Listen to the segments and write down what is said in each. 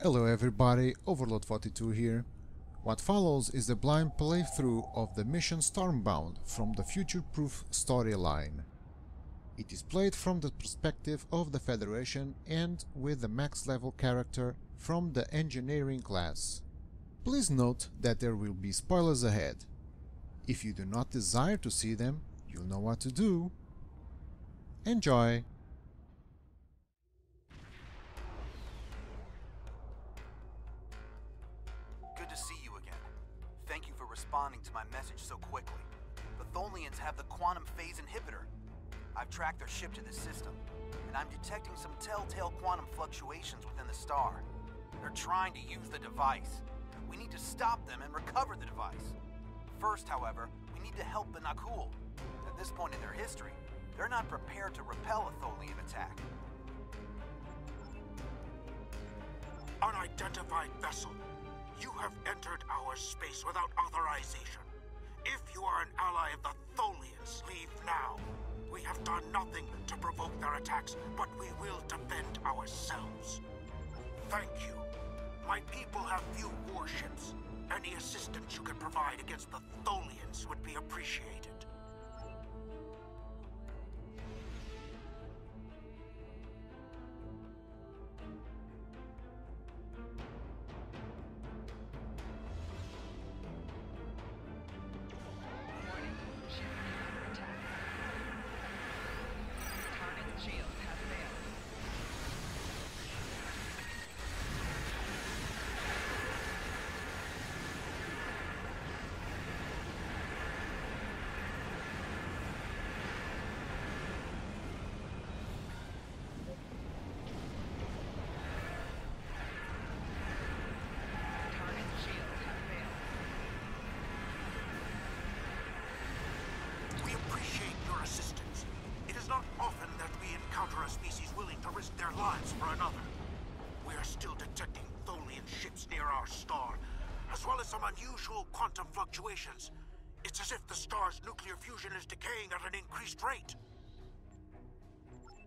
Hello everybody, Overlord42 here. What follows is the blind playthrough of the mission Stormbound from the Future-Proof storyline. It is played from the perspective of the Federation and with the max level character from the engineering class. Please note that there will be spoilers ahead. If you do not desire to see them, you'll know what to do. Enjoy! Good to see you again. Thank you for responding to my message so quickly. The Tholians have the quantum phase inhibitor. I've tracked their ship to this system, and I'm detecting some telltale quantum fluctuations within the star. They're trying to use the device. We need to stop them and recover the device. First, however, we need to help the Nakul. At this point in their history, they're not prepared to repel a Tholian attack. Unidentified vessel. You have entered our space without authorization. If you are an ally of the Tholians, leave now. We have done nothing to provoke their attacks, but we will defend ourselves. Thank you. My people have few warships. Any assistance you can provide against the Tholians would be appreciated. A species willing to risk their lives for another. We are still detecting Tholian ships near our star, as well as some unusual quantum fluctuations. It's as if the star's nuclear fusion is decaying at an increased rate.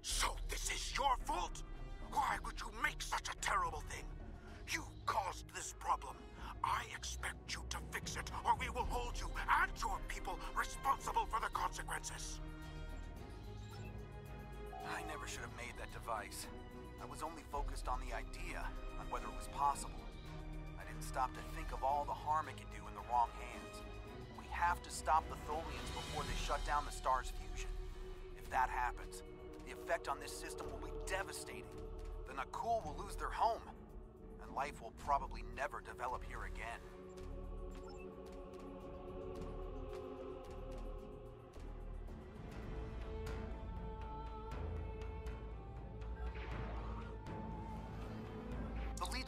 So this is your fault? Why would you make such a terrible thing? You caused this problem. I expect you to fix it, or we will hold you and your people responsible for the consequences. I never should have made that device. I was only focused on the idea, on whether it was possible. I didn't stop to think of all the harm it could do in the wrong hands. We have to stop the Tholians before they shut down the star's fusion. If that happens, the effect on this system will be devastating. The Nakul will lose their home, and life will probably never develop here again.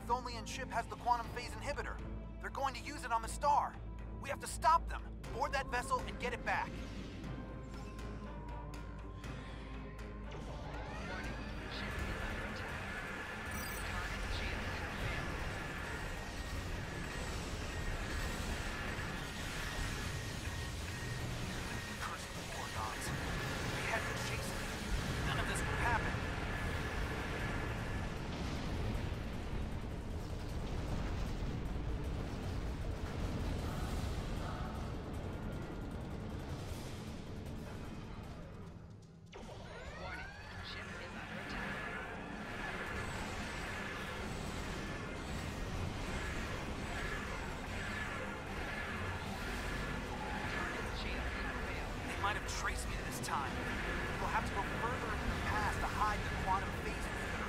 Tholian ship has the quantum phase inhibitor. They're going to use it on the star. We have to stop them, board that vessel, and get it back. Curse the war gods. We had to chase it. None of this would happen. Might have traced me this time. We'll have to go further into the past to hide the quantum phase inhibitor.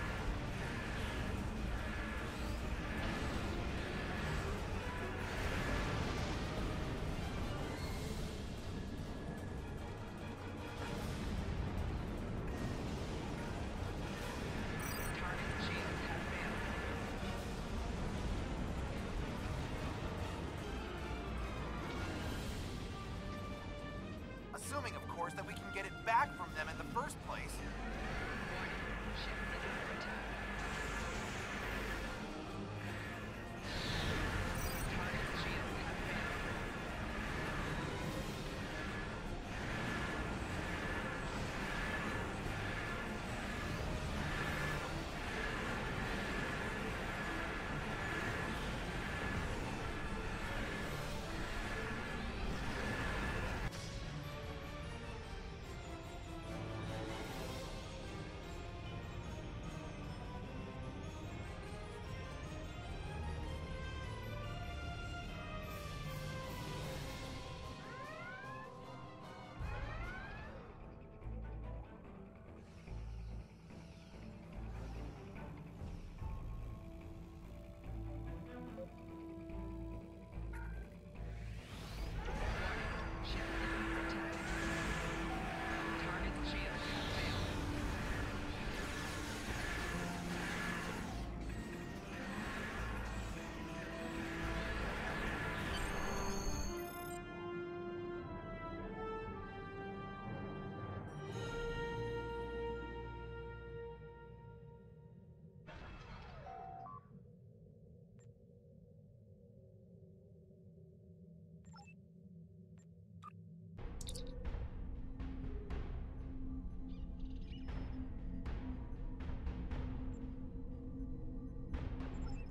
Assuming, of course, that we can get it back from them in the first place.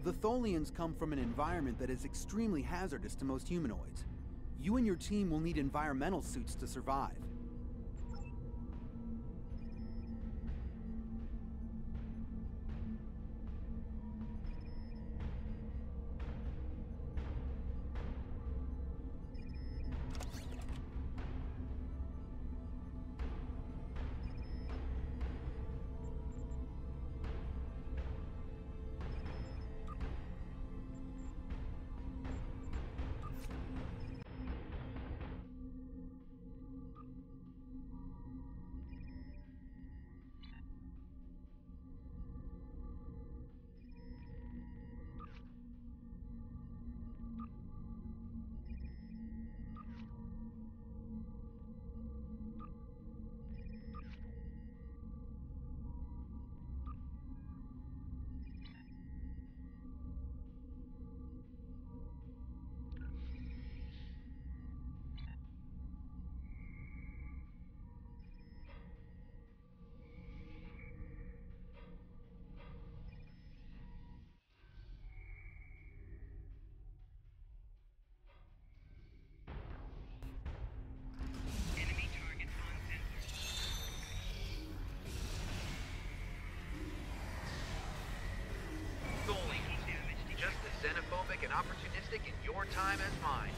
The Tholians come from an environment that is extremely hazardous to most humanoids. You and your team will need environmental suits to survive. Xenophobic and opportunistic in your time as mine.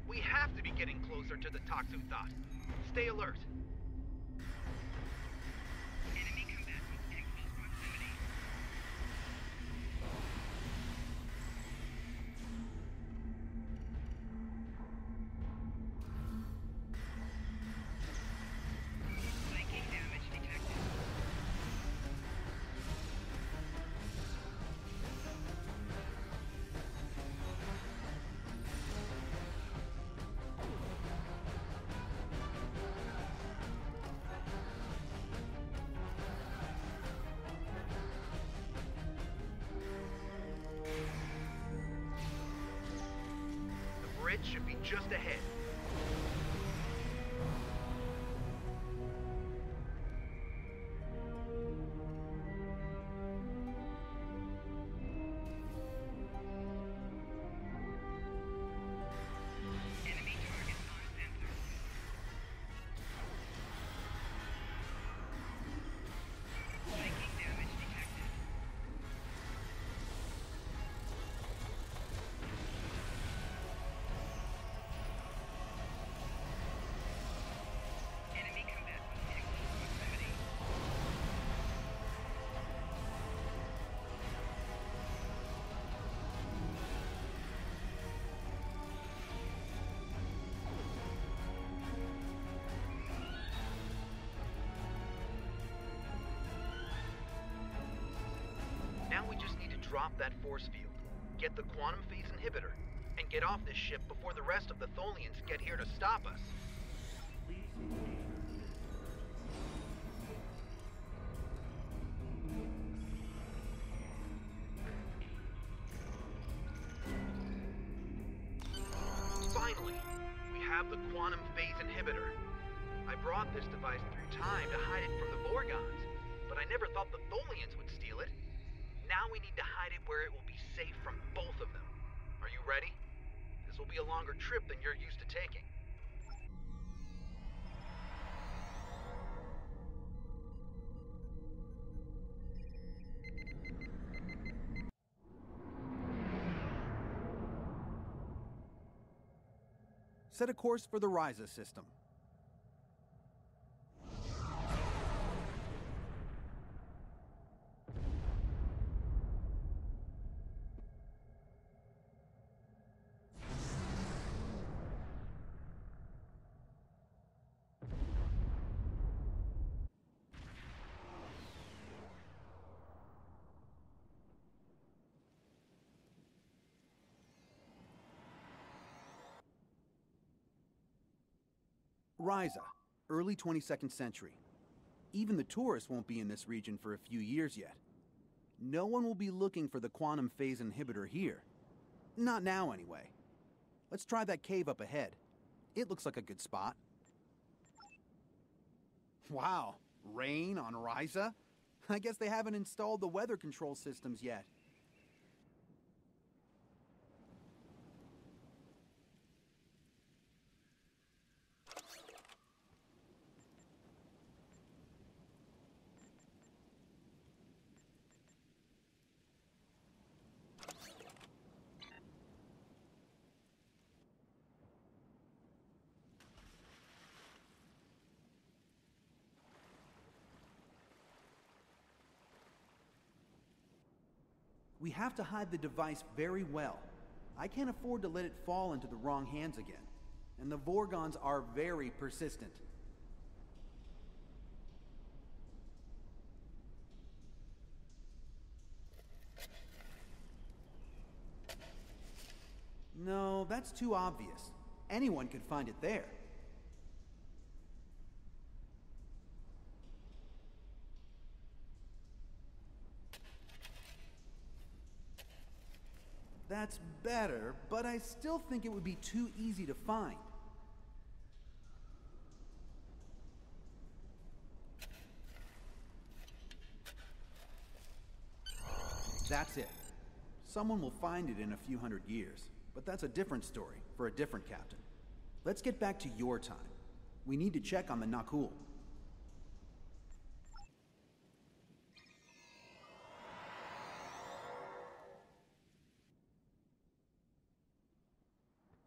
We have to be getting closer to the Toxu Thought. Stay alert. Enemy combatants in close proximity. Flanking damage detected. Bridge should be just ahead. Enemy target on sensor. Flanking damage detected. Enemy combatants in close proximity. Now we just need to drop that force field, get the quantum phase inhibitor, and get off this ship before the rest of the Tholians get here to stop us. Finally, we have the quantum phase inhibitor. I brought this device through time to hide it from the Vorgons, but I never thought the Tholians would steal it. Now we need to hide it where it will be safe from both of them. Are you ready? This will be a longer trip than you're used to taking. Set a course for the Ryza system. Ryza, early 22nd century. Even the tourists won't be in this region for a few years yet. No one will be looking for the quantum phase inhibitor here. Not now, anyway. Let's try that cave up ahead. It looks like a good spot. Wow, rain on Ryza? I guess they haven't installed the weather control systems yet. We have to hide the device very well. I can't afford to let it fall into the wrong hands again. And the Vorgons are very persistent. No, that's too obvious. Anyone could find it there. That's better, but I still think it would be too easy to find. That's it. Someone will find it in a few hundred years, but that's a different story for a different captain. Let's get back to your time. We need to check on the Nakul.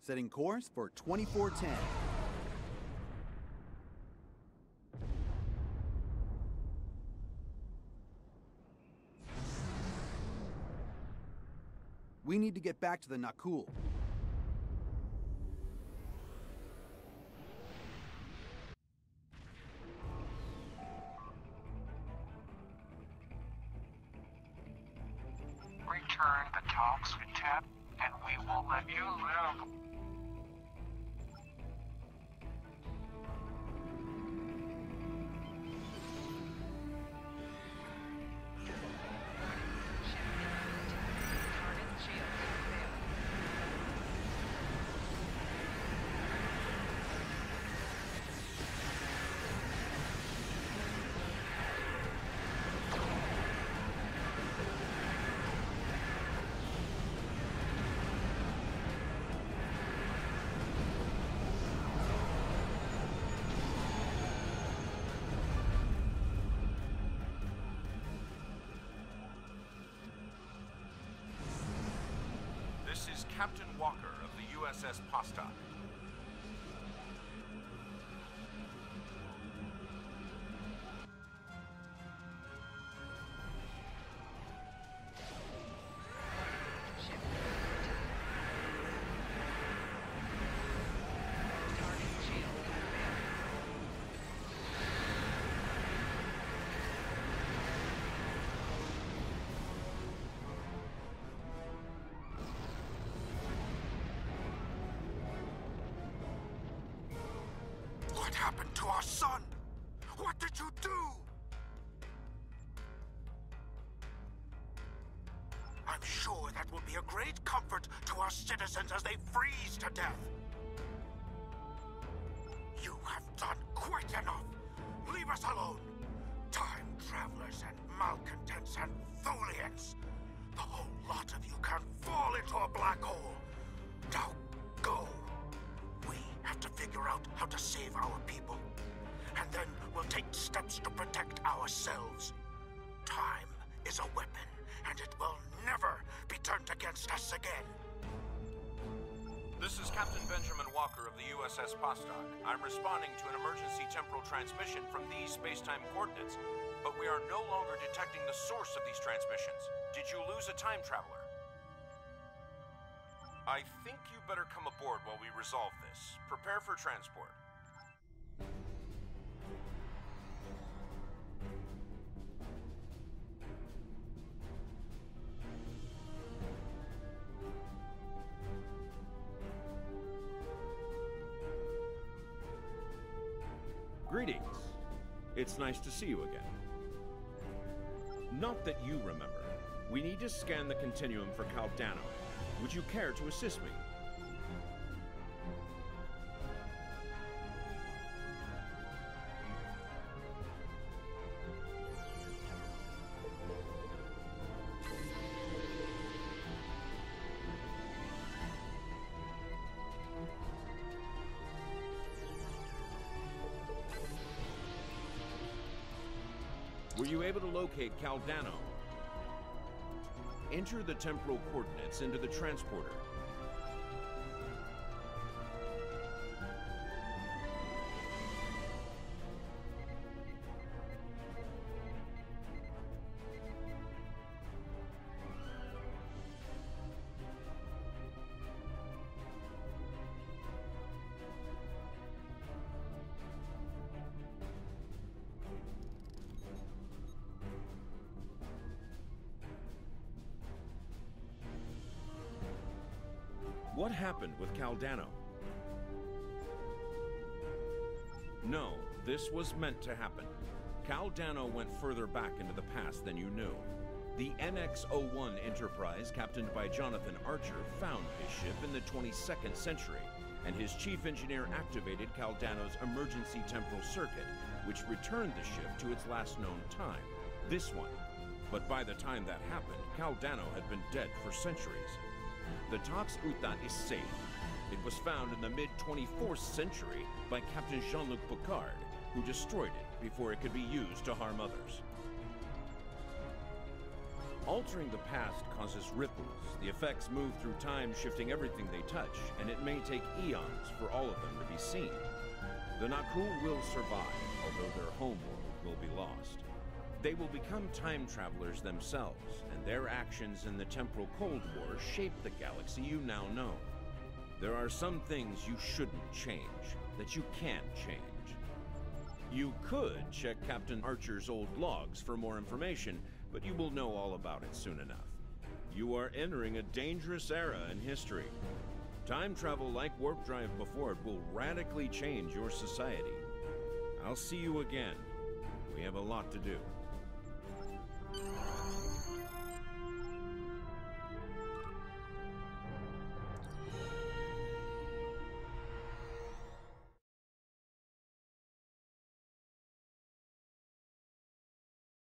Setting course for 2410. We need to get back to the Nakul. Return the toxic tap, and we will let you live. This is Captain Walker of the USS Postok. What happened to our son? What did you do? I'm sure that will be a great comfort to our citizens as they freeze to death. You have done quite enough. Leave us alone. Time travelers and malcontents and Tholians. The whole lot of you can fall into a black hole. Now go. We have to figure out how to save our people. And then we'll take steps to protect ourselves. Time is a weapon, and it will never be turned against us again. This is Captain Benjamin Walker of the USS Postok. I'm responding to an emergency temporal transmission from these space-time coordinates, but we are no longer detecting the source of these transmissions. Did you lose a time traveler? I think you better come aboard while we resolve this. Prepare for transport. Greetings. It's nice to see you again. Not that you remember. We need to scan the continuum for Caldano. Would you care to assist me? Were you able to locate Caldano? Enter the temporal coordinates into the transporter. What happened with Caldano? No, this was meant to happen. Caldano went further back into the past than you knew. The NX-01 Enterprise, captained by Jonathan Archer, found his ship in the 22nd century, and his chief engineer activated Caldano's emergency temporal circuit, which returned the ship to its last known time, this one. But by the time that happened, Caldano had been dead for centuries. The Tox Utat is safe. It was found in the mid-24th century by Captain Jean-Luc Picard, who destroyed it before it could be used to harm others. Altering the past causes ripples. The effects move through time, shifting everything they touch, and it may take eons for all of them to be seen. The Nakul will survive, although their homeworld will be lost. They will become time travelers themselves, and their actions in the Temporal Cold War shape the galaxy you now know. There are some things you shouldn't change, that you can't change. You could check Captain Archer's old logs for more information, but you will know all about it soon enough. You are entering a dangerous era in history. Time travel like warp drive before it will radically change your society. I'll see you again. We have a lot to do.